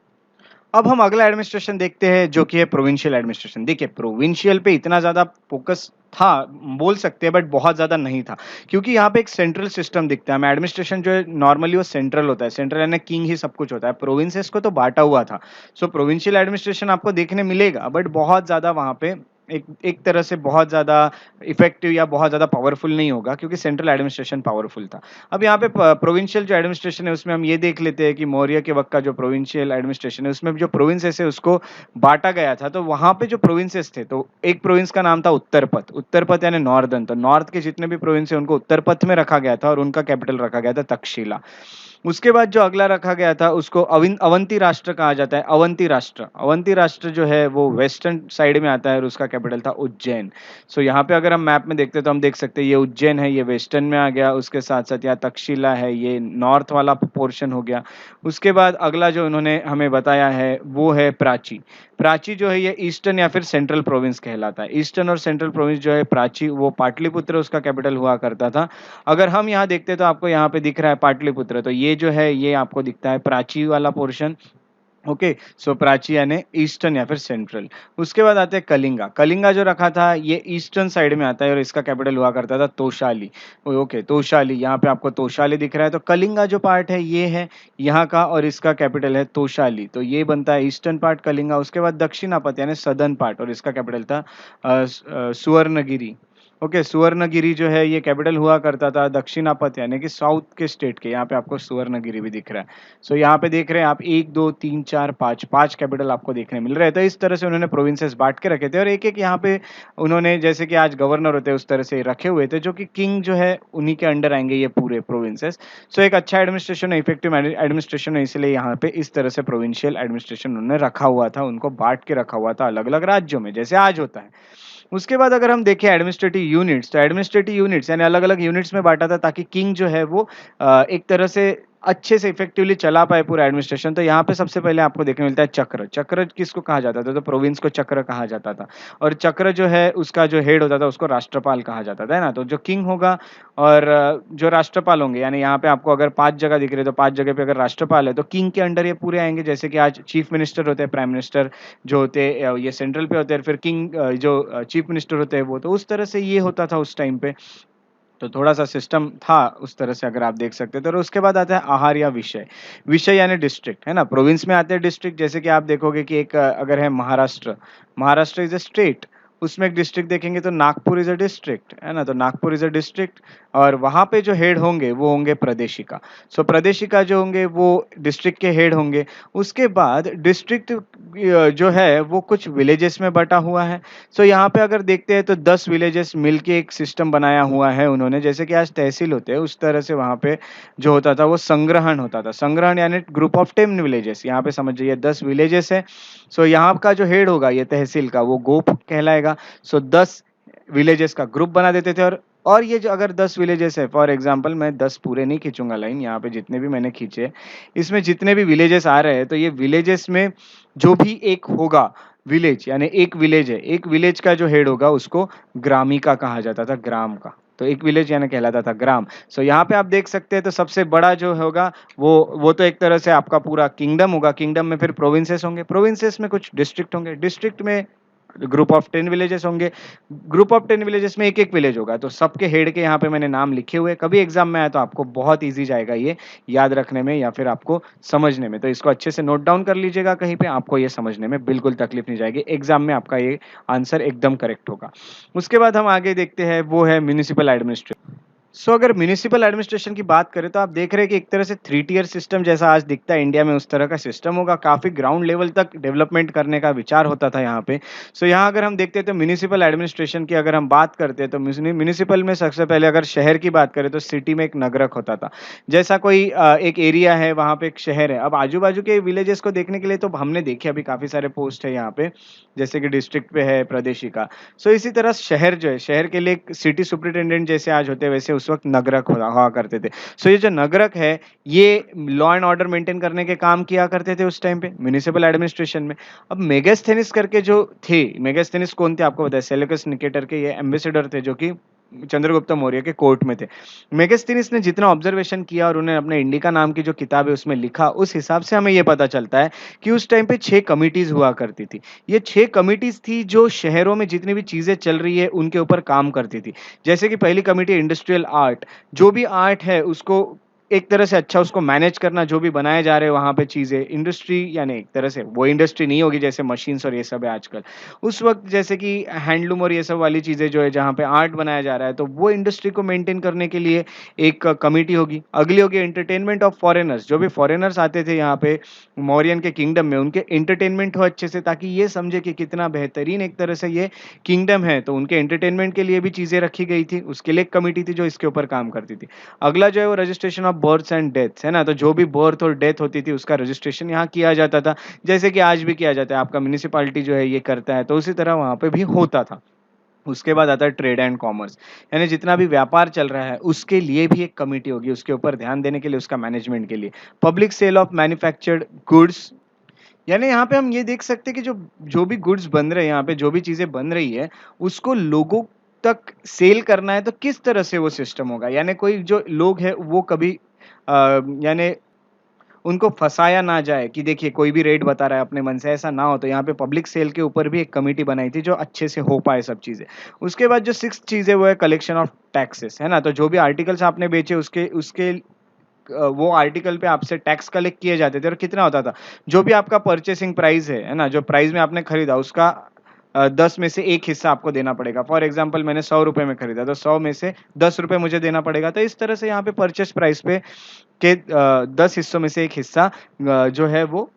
अब हम अगला एडमिनिस्ट्रेशन देखते हैं जो कि है प्रोविंशियल एडमिनिस्ट्रेशन। देखिए प्रोविंशियल पे इतना ज़्यादा फ़ोकस था, बोल सकते हैं, बट बहुत ज़्यादा नहीं था, क्योंकि यहाँ पे एक सेंट्रल सिस्टम दिखता है। हमें एडमिनिस्ट्रेशन जो है नॉर्मली वो सेंट्रल होता है, सेंट्रल यानी किंग ही सब कुछ होता है। प्रोविंसेस को तो बाँटा हुआ था। सो प्रोविंशियल एडमिनिस्ट्रेशन आपको देखने मिलेगा, बट बहुत ज़्यादा वहाँ पे एक एक तरह से बहुत ज़्यादा इफ़ेक्टिव या बहुत ज़्यादा पावरफुल नहीं होगा, क्योंकि सेंट्रल एडमिनिस्ट्रेशन पावरफुल था। अब यहाँ पे प्रोविंशियल जो एडमिनिस्ट्रेशन है उसमें हम ये देख लेते हैं कि मौर्य के वक्त का जो प्रोविंशियल एडमिनिस्ट्रेशन है उसमें जो प्रोविंसेस है उसको बांटा गया था। तो वहां पे जो प्रोविंसेस थे, तो एक प्रोविंस का नाम था उत्तरपथ। उत्तरपथ यानी नॉर्दर्न। तो नॉर्थ के जितने भी प्रोविंस है उनको उत्तरपथ में रखा गया था, और उनका कैपिटल रखा गया था तक्षशिला। उसके बाद जो अगला रखा गया था उसको अवंती राष्ट्र कहा जाता है। अवंती राष्ट्र, अवंती राष्ट्र जो है वो वेस्टर्न साइड में आता है, और उसका कैपिटल था उज्जैन। सो यहाँ पे अगर हम मैप में देखते हैं तो हम देख सकते हैं ये उज्जैन है, ये वेस्टर्न में आ गया। उसके साथ साथ यहाँ तक्षशिला है, ये नॉर्थ वाला पोर्शन हो गया। उसके बाद अगला जो उन्होंने हमें बताया है वो है प्राची। प्राची जो है ये ईस्टर्न या फिर सेंट्रल प्रोविंस कहलाता है। ईस्टर्न और सेंट्रल प्रोविंस जो है प्राची, वो पाटलिपुत्र उसका कैपिटल हुआ करता था। अगर हम यहाँ देखते हैं तो आपको यहाँ पे दिख रहा है पाटलिपुत्र। तो ये जो है ये आपको दिखता है प्राची वाला पोर्शन। ओके, सो प्राची यानी ईस्टर्न या फिर सेंट्रल। उसके बाद आते हैं कलिंगा। कलिंगा जो रखा था ये ईस्टर्न साइड में आता है, और इसका कैपिटल हुआ करता था तोशाली। ओके, तोशाली, यहाँ पे आपको तोशाली दिख रहा है। तो कलिंगा जो पार्ट है ये है यहाँ का, और इसका कैपिटल है तोशाली। तो ये बनता है ईस्टर्न पार्ट कलिंगा। उसके बाद दक्षिणापथ यानी सदर्न पार्ट, और इसका कैपिटल था सुवर्णगिरी। ओके, सुवर्णगिरी जो है ये कैपिटल हुआ करता था दक्षिणापथ यानी कि साउथ के स्टेट के। यहाँ पे आपको सुवर्णगिरी भी दिख रहा है। सो यहाँ पे देख रहे हैं आप 1 2 3 4 5 5 कैपिटल आपको देखने मिल रहे हैं। तो इस तरह से उन्होंने प्रोविंसेस बांट के रखे थे, और एक एक यहाँ पे उन्होंने जैसे कि आज गवर्नर होते हैं उस तरह से रखे हुए थे, जो कि किंग जो है उन्हीं के अंडर आएंगे ये पूरे प्रोविंसेस। सो एक अच्छा एडमिनिस्ट्रेशन है, इफेक्टिव एडमिनिस्ट्रेशन है, इसलिए यहाँ पे इस तरह से प्रोविंशियल एडमिनिस्ट्रेशन उन्होंने रखा हुआ था, उनको बांट के रखा हुआ था अलग अलग राज्यों में, जैसे आज होता है। उसके बाद अगर हम देखें एडमिनिस्ट्रेटिव यूनिट्स, तो एडमिनिस्ट्रेटिव यूनिट्स यानी अलग अलग यूनिट्स में बांटा था, ताकि किंग जो है वो एक तरह से अच्छे से इफेक्टिवली चला पाए पूरा एडमिनिस्ट्रेशन। तो यहाँ पे सबसे पहले आपको देखने मिलता है चक्र। चक्र किसको कहा जाता था? तो प्रोविंस को चक्र कहा जाता था। और चक्र जो है उसका जो हेड होता था उसको राष्ट्रपाल कहा जाता था, है ना? तो जो किंग होगा और जो राष्ट्रपाल होंगे, यानी यहाँ पे आपको अगर 5 जगह दिख रहे हैं तो 5 जगह पे अगर राष्ट्रपाल है तो किंग के अंडर ये पूरे आएंगे। जैसे कि आज चीफ मिनिस्टर होते हैं, प्राइम मिनिस्टर जो होते हैं ये सेंट्रल पे होते हैं, फिर किंग जो चीफ मिनिस्टर होते हैं वो। तो उस तरह से ये होता था उस टाइम पे। तो थोड़ा-सा सिस्टम था उस तरह से, अगर आप देख सकते हैं। तो उसके बाद आता है आहार या विषय। विषय यानी डिस्ट्रिक्ट, है ना? प्रोविंस में आते हैं डिस्ट्रिक्ट, जैसे कि आप देखोगे कि एक अगर है Maharashtra. Maharashtra is a state. उसमें एक डिस्ट्रिक्ट देखेंगे तो नागपुर इज़ अ डिस्ट्रिक्ट, है ना? तो नागपुर इज़ अ डिस्ट्रिक्ट और वहाँ पे जो हेड होंगे वो होंगे प्रदेशिका। सो प्रदेशिका जो होंगे वो डिस्ट्रिक्ट के हेड होंगे। उसके बाद डिस्ट्रिक्ट जो है वो कुछ विलेजेस में बँटा हुआ है। सो यहाँ पे अगर देखते हैं तो 10 विलेजेस मिलके एक सिस्टम बनाया हुआ है उन्होंने, जैसे कि आज तहसील होते हैं उस तरह से वहाँ पे जो होता था वो संग्रहण होता था। संग्रहण यानी ग्रुप ऑफ 10 विलेजेस, यहाँ पे समझ जाइए 10 विलेजेस है। सो यहाँ का जो हेड होगा ये तहसील का वो गोप कहलाएगा। सो 10 विलेजेस का ग्रुप बना देते थे और ये जो अगर 10 विलेजेस है, फॉर एग्जांपल मैं 10 पूरे नहीं खींचूंगा लाइन, यहाँ पे जितने भी मैंने खींचे, इसमें जितने भी विलेजेस आ रहे हैं तो ये विलेजेस में जो भी एक होगा विलेज, यानी एक विलेज है, एक विलेज का जो हेड होगा उसको ग्रामिका कहा जाता था, ग्राम का। तो एक विलेज यानी कहलाता था ग्राम। सो यहाँ पे आप देख सकते हैं तो सबसे बड़ा जो होगा वो तो एक तरह से आपका पूरा किंगडम होगा। किंगडम में फिर प्रोविंसेस होंगे, प्रोविंसेस में कुछ डिस्ट्रिक्ट होंगे, डिस्ट्रिक्ट में ग्रुप ऑफ 10 विलेजेस होंगे, ग्रुप ऑफ 10 विलेजेस में एक-एक विलेज होगा। तो सबके हेड के यहाँ पे मैंने नाम लिखे हुए हैं। कभी एग्ज़ाम में आया तो आपको बहुत ईज़ी जाएगा ये याद रखने में या फिर आपको समझने में। तो इसको अच्छे से नोट डाउन कर लीजिएगा कहीं पे, आपको ये समझने में बिल्कुल तकलीफ नहीं जाएगी। एग्ज़ाम में आपका ये आंसर एकदम करेक्ट होगा। उसके बाद हम आगे देखते हैं वो है म्युनिसिपल एडमिनिस्ट्रेशन। अगर म्युनिसिपल एडमिनिस्ट्रेशन की बात करें तो आप देख रहे हैं कि एक तरह से 3 टियर सिस्टम जैसा आज दिखता है इंडिया में, उस तरह का सिस्टम होगा। काफ़ी ग्राउंड लेवल तक डेवलपमेंट करने का विचार होता था यहाँ पे। यहाँ अगर हम देखते हैं तो म्युनिसिपल एडमिनिस्ट्रेशन की अगर हम बात करते हैं तो म्युनिसिपल में सबसे पहले अगर शहर की बात करें तो सिटी में एक नगरक होता था। जैसा कोई एक एरिया है वहाँ पे एक शहर है। अब आजू-बाजू के विलेजेस को देखने के लिए तो हमने देखे अभी काफ़ी सारे पोस्ट है यहाँ पे, जैसे कि डिस्ट्रिक्ट पे है प्रदेशिका। इसी तरह शहर जो है, शहर के लिए एक सिटी सुपरिटेंडेंट जैसे आज होते हैं वैसे उस वक़्त नगरक हुआ करते थे। ये जो नगरक है ये लॉ एंड ऑर्डर मेंटेन करने के काम किया करते थे उस टाइम पे म्युनिसिपल एडमिनिस्ट्रेशन में। अब मेगास्थेनिस करके जो थे, मेगास्थेनिस कौन थे आपको पता है? सेल्यूकस निकेटर के ये एम्बेसडर थे जो कि चंद्रगुप्त मौर्य के कोर्ट में थे। मेगास्थेनिस ने जितना ऑब्जर्वेशन किया और उन्हें अपने इंडिका नाम की जो किताब है उसमें लिखा, उस हिसाब से हमें ये पता चलता है कि उस टाइम पे 6 कमिटीज़ हुआ करती थी। ये 6 कमिटीज़ थी जो शहरों में जितनी भी चीज़ें चल रही है उनके ऊपर काम करती थी। जैसे कि पहली कमिटी इंडस्ट्रियल आर्ट, जो भी आर्ट है उसको एक तरह से अच्छा उसको मैनेज करना, जो भी बनाए जा रहे हैं वहाँ पे चीज़ें, इंडस्ट्री यानी एक तरह से वो इंडस्ट्री नहीं होगी जैसे मशीन्स और ये सब है आजकल। उस वक़्त जैसे कि हैंडलूम और ये सब वाली चीज़ें जो है जहाँ पे आर्ट बनाया जा रहा है, तो वो इंडस्ट्री को मेंटेन करने के लिए एक कमिटी होगी। अगली होगी एंटरटेनमेंट ऑफ फॉरेनर्स, जो भी फॉरेनर्स आते थे यहाँ पे मौर्यन के किंगडम में, उनके एंटरटेनमेंट हो अच्छे से ताकि ये समझे कि कितना बेहतरीन एक तरह से ये किंगडम है, तो उनके एंटरटेनमेंट के लिए भी चीज़ें रखी गई थी। उसके लिए एक कमिटी थी जो इसके ऊपर काम करती थी। अगला जो है वो registration of births and deaths, है ना? तो जो भी बर्थ और डेथ होती थी उसका रजिस्ट्रेशन यहाँ किया जाता था, जैसे कि आज भी किया जाता है। आपका म्युनिसिपैलिटी जो है ये करता है, तो उसी तरह वहाँ पे भी होता था। उसके बाद आता है ट्रेड एंड कॉमर्स, यानी जितना भी व्यापार चल रहा है उसके लिए भी एक कमिटी होगी, उसके ऊपर ध्यान देने के लिए, उसका मैनेजमेंट के लिए। Public sale of manufactured goods, यानी यहाँ पे हम ये देख सकते हैं कि जो जो भी गुड्स बन रहे हैं यहाँ पे, जो भी चीज़ें बन रही है, उसको लोगों तक सेल करना है तो किस तरह से वो सिस्टम होगा? यानी कोई जो लोग हैं वो कभी यानी उनको फँसाया ना जाए कि देखिए कोई भी रेट बता रहा है अपने मन से, ऐसा ना हो। तो यहाँ पे पब्लिक सेल के ऊपर भी एक कमिटी बनाई थी जो अच्छे से हो पाए सब चीज़ें। उसके बाद जो 6th चीज़ है वो है कलेक्शन ऑफ टैक्सेस, है ना? तो जो भी आर्टिकल्स आपने बेचे उसके उसके वो आर्टिकल पे आपसे टैक्स कलेक्ट किए जाते थे और कितना होता था? जो भी आपका परचेसिंग प्राइस है ना? जो प्राइस में आपने खरीदा उसका 10 में से 1 हिस्सा आपको देना पड़ेगा। फॉर एग्ज़ाम्पल मैंने ₹100 में खरीदा तो 100 में से ₹10 मुझे देना पड़ेगा। तो इस तरह से यहाँ पे परचेज़ प्राइस पे के 10 हिस्सों में से 1 हिस्सा जो है वो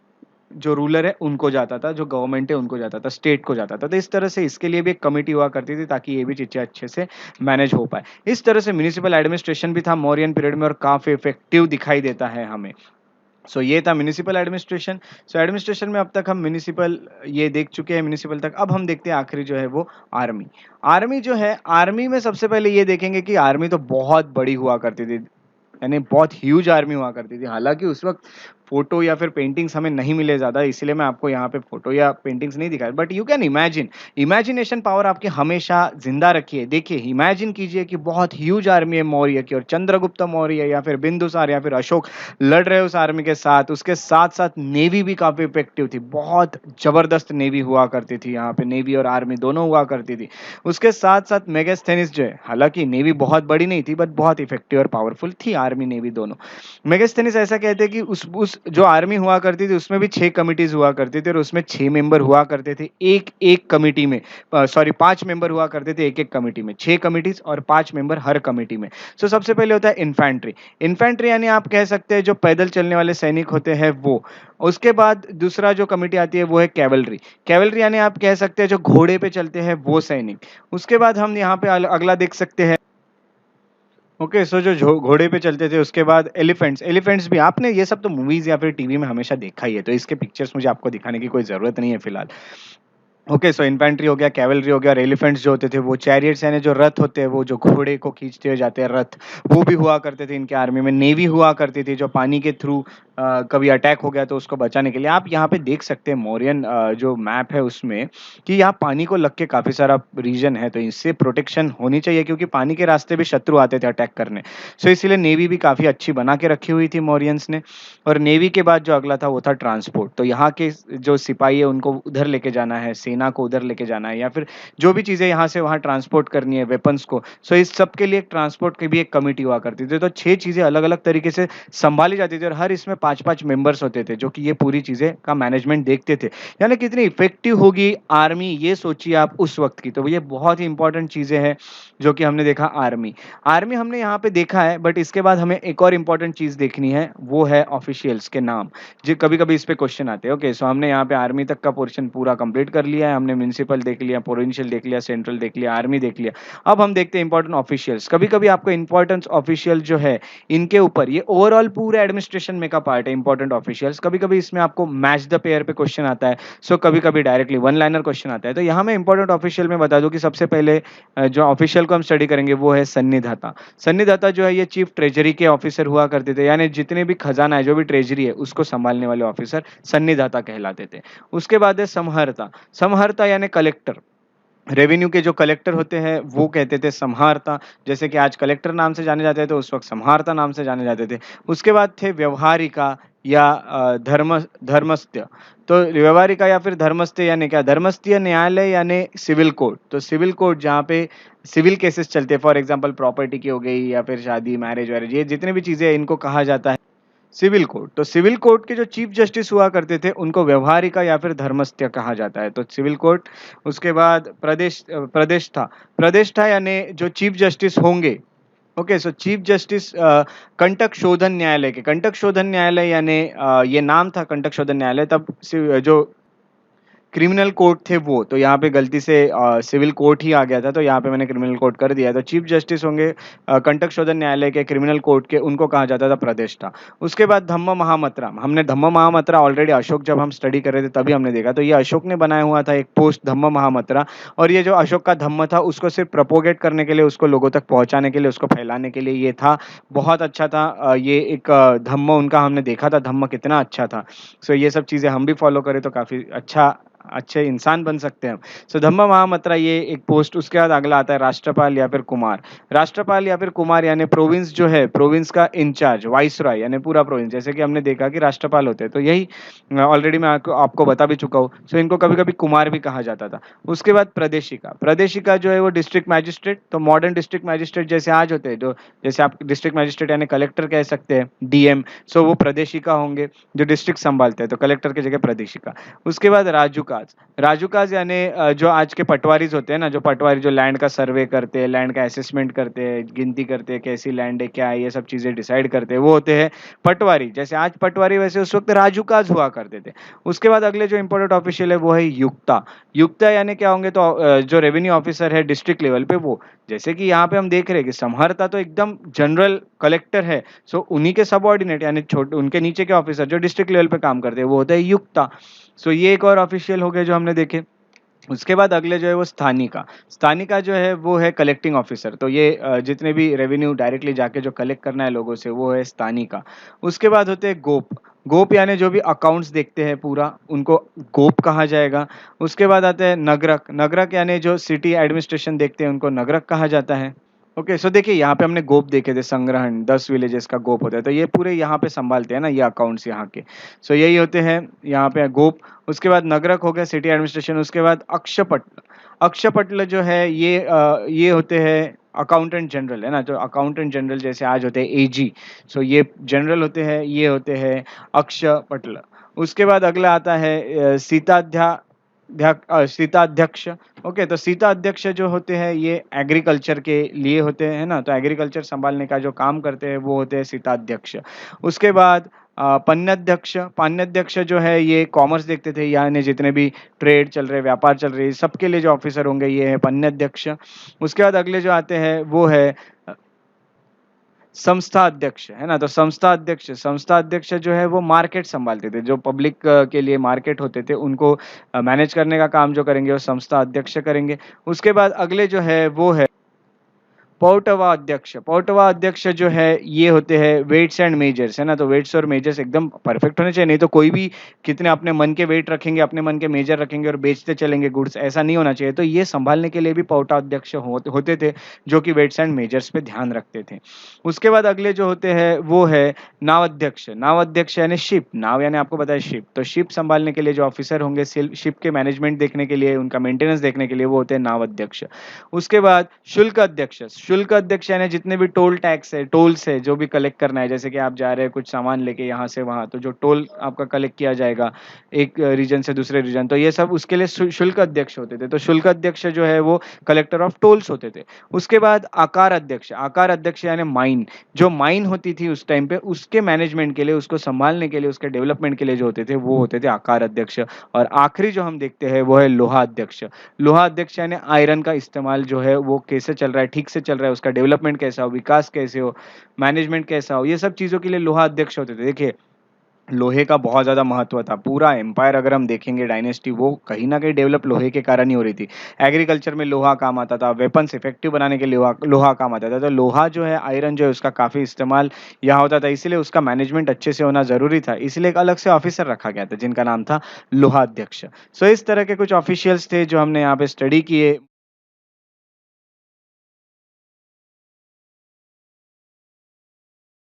जो रूलर है उनको जाता था, जो गवर्नमेंट है उनको जाता था, स्टेट को जाता था। तो इस तरह से इसके लिए भी एक कमिटी हुआ करती थी ताकि ये भी चीज़ें अच्छे से मैनेज हो पाए। इस तरह से म्युनिसिपल एडमिनिस्ट्रेशन भी था मौर्यन पीरियड में और काफ़ी इफ़ेक्टिव दिखाई देता है हमें। ये था म्युनिसिपल एडमिनिस्ट्रेशन। एडमिनिस्ट्रेशन में अब तक हम म्युनिसिपल ये देख चुके हैं म्युनिसिपल तक। अब हम देखते हैं आखिरी जो है वो आर्मी। आर्मी जो है, आर्मी में सबसे पहले ये देखेंगे कि आर्मी तो बहुत बड़ी हुआ करती थी। यानी बहुत ह्यूज आर्मी हुआ करती थी। हालाँकि उस वक़्त फ़ोटो या फिर पेंटिंग्स हमें नहीं मिले ज़्यादा, इसलिए मैं आपको यहाँ पे फ़ोटो या पेंटिंग्स नहीं दिखा, but you can imagine, imagination power आपकी हमेशा ज़िंदा रखिए। देखिए, इमेजिन कीजिए कि बहुत ह्यूज आर्मी है मौर्य की और चंद्रगुप्त मौर्य या फिर बिंदुसार या फिर अशोक लड़ रहे हैं उस आर्मी के साथ। उसके साथ-साथ नेवी भी काफ़ी इफ़ेक्टिव थी। बहुत ज़बरदस्त नेवी हुआ करती थी यहाँ पे, नेवी और आर्मी दोनों हुआ करती थी। उसके साथ-साथ मेगास्थेनिस जो है, हालाँकि नेवी बहुत बड़ी नहीं थी बट बहुत इफ़ेक्टिव और पावरफुल थी आर्मी, नेवी दोनों। मेगास्थेनिस ऐसा कहते हैं कि उस उस जो आर्मी हुआ करती थी उसमें भी 6 कमिटीज़ हुआ करती थी और उसमें 6 मेंबर हुआ करते थे एक-एक कमिटी में। सॉरी 5 मेंबर हुआ करते थे एक-एक कमिटी में। 6 कमिटीज़ और 5 मेंबर हर कमिटी में। सो सबसे पहले होता है इन्फैंट्री। इन्फैंट्री यानी आप कह सकते हैं जो पैदल चलने वाले सैनिक होते हैं वो। उसके बाद दूसरा जो कमिटी आती है वो है कैवलरी। कैवलरी यानी आप कह सकते हैं जो घोड़े पे चलते हैं वो सैनिक। उसके बाद हम यहाँ पे अगला देख सकते हैं। ओके, सो जो घोड़े पे चलते थे उसके बाद एलिफेंट्स। एलिफेंट्स भी आपने ये सब तो मूवीज या फिर टीवी में हमेशा देखा ही है, तो इसके पिक्चर्स मुझे आपको दिखाने की कोई जरूरत नहीं है फिलहाल। ओके, सो इन्फेंट्री हो गया, कैवलरी हो गया और एलिफेंट्स जो होते थे वो चैरियट्स यानी जो रथ होते हैं वो जो घोड़े को खींचते हुए जाते हैं रथ, वो भी हुआ करते थे इनके आर्मी में। नेवी हुआ करती थी जो पानी के थ्रू कभी अटैक हो गया तो उसको बचाने के लिए। आप यहाँ पे देख सकते हैं मौर्यन जो मैप है उसमें कि यहाँ पानी को लग के काफी सारा रीजन है, तो इससे प्रोटेक्शन होनी चाहिए क्योंकि पानी के रास्ते भी शत्रु आते थे अटैक करने। सो इसीलिए नेवी भी काफी अच्छी बना के रखी हुई थी मौर्यंस ने। और नेवी के बाद जो अगला था वो था ट्रांसपोर्ट। तो यहाँ के जो सिपाही है उनको उधर लेके जाना है, सेना को उधर लेके जाना है या फिर जो भी चीजें यहाँ से वहाँ ट्रांसपोर्ट करनी है वेपन्स को। सो इस सब के लिए एक ट्रांसपोर्ट की भी एक कमिटी हुआ करती थी। तो 6 चीजें अलग अलग तरीके से संभाली जाती थी और हर इसमें 5-5 मेंबर्स होते थे जो कि ये पूरी चीजें का मैनेजमेंट देखते थे। यानी कितनी इफेक्टिव होगी आर्मी ये सोचिए आप उस वक्त की। तो ये बहुत ही इंपॉर्टेंट चीजें हैं जो कि हमने देखा आर्मी। आर्मी हमने यहाँ पे देखा है, बट इसके बाद हमें एक और इम्पोर्टेंट चीज देखनी है, वो है ऑफिशियल्स के नाम। जो कभी कभी इस पे क्वेश्चन आते हैं। ओके, सो हमने यहाँ पे आर्मी तक का पोर्शन पूरा कंप्लीट कर लिया है। हमने म्युनिसिपल देख लिया, प्रोविंशियल देख लिया, सेंट्रल देख लिया, आर्मी देख लिया। अब हम देखते हैं इंपॉर्टेंट ऑफिशियल्स। कभी कभी आपको इंपॉर्टेंस ऑफिशियल जो है इनके ऊपर, ये ओवरऑल पूरे एडमिनिस्ट्रेशन में का पार्ट है इंपॉर्टेंट ऑफिशियल्स। कभी कभी इसमें आपको मैच द पेयर पे क्वेश्चन आता है। सो कभी कभी डायरेक्टली वन लाइनर क्वेश्चन आता है। तो यहाँ मैं इंपॉर्टेंट ऑफिशियल में बता दूं कि सबसे पहले जो ऑफिशियल को हम स्टडी करेंगे वो है सन्निधाता। सन्निधाता जो है ये चीफ ट्रेजरी के ऑफिसर हुआ करते थे, यानी जितने भी खजाना है जो भी ट्रेजरी है उसको संभालने वाले ऑफिसर सन्निधाता कहलाते थे। उसके बाद है समहर्ता। समहर्ता यानी कलेक्टर। रेवेन्यू के जो कलेक्टर होते हैं वो कहते थे समहारता। जैसे कि आज कलेक्टर नाम से जाने जाते थे तो उस वक्त समहारता नाम से जाने जाते थे। उसके बाद थे व्यवहारिका या धर्मस्थ्य। तो व्यवहारिका या फिर धर्मस्थ्य यानी क्या, धर्मस्थ्य न्यायालय यानी सिविल कोर्ट। तो सिविल कोर्ट जहाँ पे सिविल केसेस चलते हैं, फॉर एग्जाम्पल प्रॉपर्टी की हो गई या फिर शादी मैरिज वैरिज, ये जितने भी चीजें हैं इनको कहा जाता है सिविल कोर्ट। तो सिविल कोर्ट के जो चीफ जस्टिस हुआ करते थे उनको व्यवहारिका या फिर धर्मस्थ्य कहा जाता है। तो सिविल कोर्ट। उसके बाद प्रदेश था यानी जो चीफ जस्टिस होंगे। ओके, सो चीफ जस्टिस कंटक शोधन न्यायालय के, कंटक शोधन न्यायालय यानी ये नाम था कंटक शोधन न्यायालय, तब जो क्रिमिनल कोर्ट थे वो, तो यहाँ पे गलती से सिविल कोर्ट ही आ गया था तो यहाँ पे मैंने क्रिमिनल कोर्ट कर दिया है। तो चीफ जस्टिस होंगे कंटक शोधन न्यायालय के, क्रिमिनल कोर्ट के, उनको कहा जाता था प्रतिष्ठा। उसके बाद धम्म महामत्रा। हमने धम्म महामत्रा ऑलरेडी अशोक जब हम स्टडी कर रहे थे तभी हमने देखा। तो ये अशोक ने बनाया हुआ था एक पोस्ट धम्म महामत्रा। और ये जो अशोक का धम्म था उसको सिर्फ प्रोपोगेट करने के लिए, उसको लोगों तक पहुंचाने के लिए, उसको फैलाने के लिए ये था। बहुत अच्छा था ये एक धम्म उनका, हमने देखा था धम्म कितना अच्छा था। सो ये सब चीजें हम भी फॉलो करें तो काफी अच्छे इंसान बन सकते हैं हम। सो धम्म महामत्रा ये एक पोस्ट। उसके बाद अगला आता है राष्ट्रपाल या फिर कुमार। राष्ट्रपाल या फिर कुमार यानी प्रोविंस जो है, प्रोविंस का इंचार्ज, वाइसरॉय यानी पूरा प्रोविंस। जैसे कि हमने देखा कि राष्ट्रपाल होते हैं तो यही ऑलरेडी मैं आपको बता भी चुका हूँ। सो इनको कभी कभी कुमार भी कहा जाता था। उसके बाद प्रदेशिका। प्रदेशिका जो है वो डिस्ट्रिक्ट मैजिस्ट्रेट। तो मॉडर्न डिस्ट्रिक्ट मैजिस्ट्रेट जैसे आज होते हैं, जो जैसे आप डिस्ट्रिक्ट मैजिस्ट्रेट यानी कलेक्टर कह सकते हैं, डीएम। सो वो प्रदेशिका होंगे जो डिस्ट्रिक्ट संभालते हैं, तो कलेक्टर की जगह प्रदेशिका। उसके बाद राजुकाज। राजुकाज यानी जो आज के पटवारीज होते हैं ना, जो पटवारी जो लैंड का सर्वे करते हैं, लैंड का असेसमेंट करते हैं, गिनती करते हैं कैसी लैंड है क्या है, ये सब चीजें डिसाइड करते हैं, वो होते हैं पटवारी। जैसे आज पटवारी वैसे उस वक्त राजुकाज हुआ करते थे। उसके बाद अगले जो इंपॉर्टेंट ऑफिशियल है वो है युक्ता। युक्ता यानी क्या होंगे, तो जो रेवेन्यू ऑफिसर है डिस्ट्रिक्ट लेवल पे वो, जैसे कि यहाँ पे हम देख रहे हैं कि समहर्ता तो एकदम जनरल कलेक्टर है। सो उन्हीं के सबऑर्डिनेट यानी छोटे उनके नीचे के ऑफिसर जो डिस्ट्रिक्ट लेवल पे काम करते हैं वो होता है युक्ता। सो ये एक और ऑफिशियल हो गए जो हमने देखे। उसके बाद अगले जो है वो स्थानिका। स्थानिका जो है वो है कलेक्टिंग ऑफिसर। तो ये जितने भी रेवेन्यू डायरेक्टली जाके जो कलेक्ट करना है लोगों से वो है स्थानिका। उसके बाद होते हैं गोप। गोप यानी जो भी अकाउंट्स देखते हैं पूरा, उनको गोप कहा जाएगा। उसके बाद आते हैं नगरक। नगरक यानी जो सिटी एडमिनिस्ट्रेशन देखते हैं उनको नगरक कहा जाता है। ओके, सो देखिए यहाँ पे हमने गोप देखे थे, संग्रहण 10 विलेजेस का गोप होता है। तो ये पूरे यहाँ पे संभालते हैं ना ये अकाउंट्स यहाँ के। सो यही होते हैं यहाँ पे गोप। उसके बाद नगरक हो गया सिटी एडमिनिस्ट्रेशन। उसके बाद अक्षपटल। अक्षपटल जो है ये होते हैं अकाउंटेंट जनरल, है ना? तो अकाउंटेंट जनरल जैसे आज होते हैं एजी, सो ये जनरल होते हैं, ये होते हैं अक्ष पटल। उसके बाद अगला आता है सीताध्यक्ष। ओके, तो सीताध्यक्ष जो होते हैं ये एग्रीकल्चर के लिए होते हैं, है ना? तो एग्रीकल्चर संभालने का जो काम करते हैं वो होते हैं सीताध्यक्ष। उसके बाद पन्नाध्यक्ष, पान्याध्यक्ष जो है ये कॉमर्स देखते थे, यानी जितने भी ट्रेड चल रहे, व्यापार चल रही, सबके लिए जो ऑफिसर होंगे ये है पन्नाध्यक्ष। उसके बाद अगले जो आते हैं वो है संस्था अध्यक्ष, है ना? तो संस्था अध्यक्ष जो है वो मार्केट संभालते थे, जो पब्लिक के लिए मार्केट होते थे उनको मैनेज करने का काम जो करेंगे वो संस्था अध्यक्ष करेंगे। उसके बाद अगले जो है वो है पौटवा अध्यक्ष। पौटवा अध्यक्ष जो है ये होते हैं वेट्स एंड मेजर्स, है ना? तो वेट्स और मेजर्स एकदम परफेक्ट होने चाहिए, नहीं तो कोई भी कितने अपने मन के वेट रखेंगे, अपने मन के मेजर रखेंगे और बेचते चलेंगे गुड्स, ऐसा नहीं होना चाहिए। तो ये संभालने के लिए भी पौटा अध्यक्ष होते थे, जो कि वेट्स एंड मेजर्स पे ध्यान रखते थे। उसके बाद अगले जो होते हैं वो है नाव अध्यक्ष। नाव अध्यक्ष यानी शिप, नाव यानी आपको पता है शिप, तो शिप संभालने के लिए जो ऑफिसर होंगे, शिप के मैनेजमेंट देखने के लिए, उनका मेंटेनेंस देखने के लिए वो होते हैं नाव अध्यक्ष। उसके बाद शुल्क अध्यक्ष यानी जितने भी टोल टैक्स है, टोल्स है, जो भी कलेक्ट करना है, जैसे कि आप जा रहे हैं कुछ सामान लेके यहाँ से वहाँ, तो जो टोल आपका कलेक्ट किया जाएगा एक रीजन से दूसरे रीजन, तो ये सब उसके लिए शुल्क अध्यक्ष होते थे। तो शुल्क अध्यक्ष जो है वो कलेक्टर ऑफ टोल्स होते थे। उसके बाद आकार अध्यक्ष यानी माइन, जो माइन होती थी उस टाइम पे, उसके मैनेजमेंट के लिए, उसको संभालने के लिए, उसके डेवलपमेंट के लिए जो होते थे वो होते थे आकार अध्यक्ष। और आखिरी जो हम देखते हैं वो है लोहा अध्यक्ष। लोहा अध्यक्ष यानी आयरन का इस्तेमाल जो है वो कैसे चल रहा है, ठीक से चल रहा है, उसका डेवलपमेंट कैसा हो, विकास कैसे हो, मैनेजमेंट कैसा हो, ये सब चीज़ों के लिए लोहा अध्यक्ष होते थे। देखिए, लोहे का बहुत ज़्यादा महत्व था। पूरा एम्पायर अगर हम देखेंगे डायनेस्टी, वो कहीं न कहीं डेवलप लोहे के कारण ही हो रही थी। एग्रीकल्चर में लोहा काम आता था, वेपन्स इफेक्टिव बनाने के लिए लोहा लोहा काम आता था। तो लोहा जो है, आयरन जो है, उसका काफ़ी इस्तेमाल यहाँ होता था, इसीलिए उसका मैनेजमेंट अच्छे से होना ज़रूरी था। इसलिए एक अलग से ऑफिसर रखा गया था जिनका नाम था लोहा अध्यक्ष। सो इस तरह के कुछ ऑफिशियल्स थे जो हमने यहाँ पे स्टडी किए।